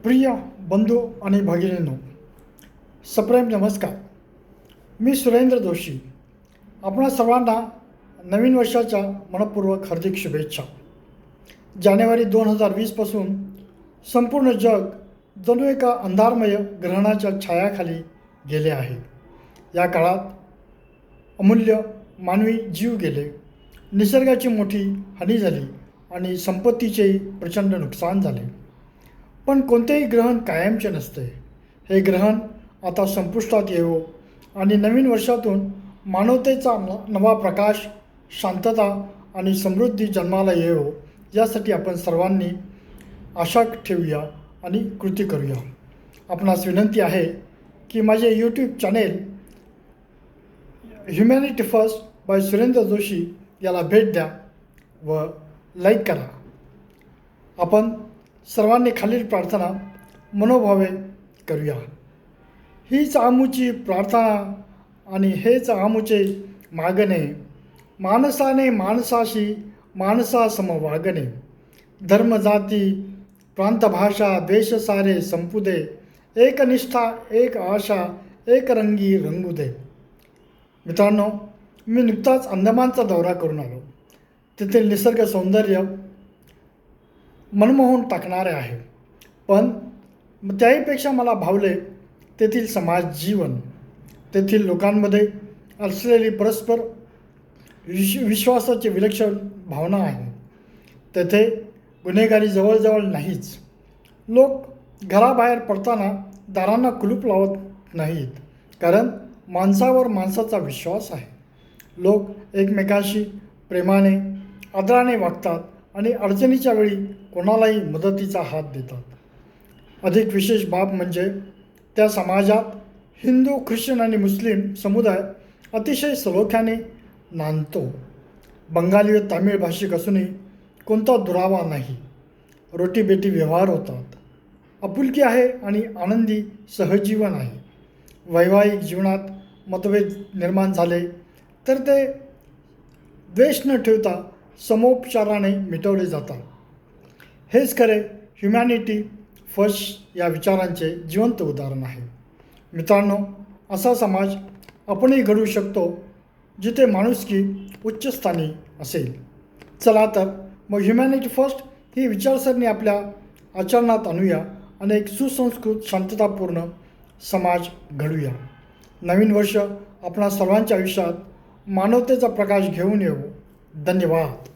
प्रिय बंधू आणि भगिनींनो, सप्रेम नमस्कार. मी सुरेंद्र जोशी. आपणा सर्वांना नवीन वर्षाच्या मनपूर्वक हार्दिक शुभेच्छा. जानेवारी 2020पासून संपूर्ण जग जणू एका अंधारमय ग्रहणाच्या छायाखाली गेले आहे. या काळात अमूल्य मानवी जीव गेले, निसर्गाची मोठी हानी झाली आणि संपत्तीचेही प्रचंड नुकसान झाले. पण कोणतेही ग्रहण कायमचे नसते. हे ग्रहण आता संपुष्टात येवो आणि नवीन वर्षातून मानवतेचा नवा प्रकाश, शांतता आणि समृद्धी जन्माला येवो, यासाठी आपण सर्वांनी आशा ठेवूया आणि कृती करूया. आपणास विनंती आहे की माझे YouTube channel humanity first by Surendra Joshi याला भेट द्या व लाईक करा. आपण सर्वांनी खालील प्रार्थना मनोभावे करूया. हीच आमुची प्रार्थना आणि हेच आमुचे मागणे, माणसाने माणसाशी माणसासम वागणे. धर्म जाती प्रांत भाषा देश सारे संपू दे, एक निष्ठा एक आशा एक रंगी रंगू दे. मित्रांनो, मी नुकताच अंदमानचा दौरा करून आलो. तेथील निसर्ग सौंदर्य मनमोहून टाकणारे आहे, पण त्याहीपेक्षा मला भावले तेथील समाज जीवन, तेथील लोकांमध्ये असलेली परस्पर विश्वासाची विलक्षण भावना आहे. तेथे गुन्हेगारी जवळजवळ नाहीच. लोक घराबाहेर पडताना दारांना कुलूप लावत नाहीत, कारण माणसावर माणसाचा विश्वास आहे. लोक एकमेकांशी प्रेमाने आदराने वागतात आणि अडचणीच्या वेळी कोणालाही मदतीचा हात देतात. अधिक विशेष बाब म्हणजे त्या समाजात हिंदू, ख्रिश्चन आणि मुस्लिम समुदाय अतिशय सलोख्याने नांदतो. बंगाली व तामिळ भाषिक असूनही कोणता दुरावा नाही. रोटीबेटी व्यवहार होतात. आपुलकी आहे आणि आनंदी सहजीवन आहे. वैवाहिक जीवनात मतभेद निर्माण झाले तर ते द्वेष न ठेवता समोपचाराने मिटवले जातात. हेच खरे ह्युमॅनिटी फर्स्ट या विचारांचे जिवंत उदाहरण आहे. मित्रांनो, असा समाज आपणही घडवू शकतो जिथे माणुसकी उच्चस्थानी असेल. चला तर मग ह्युमॅनिटी फर्स्ट ही विचारसरणी आपल्या आचरणात आणूया आणि एक सुसंस्कृत शांततापूर्ण समाज घडूया. नवीन वर्ष आपणा सर्वांच्या आयुष्यात मानवतेचा प्रकाश घेऊन येऊ. धन्यवाद.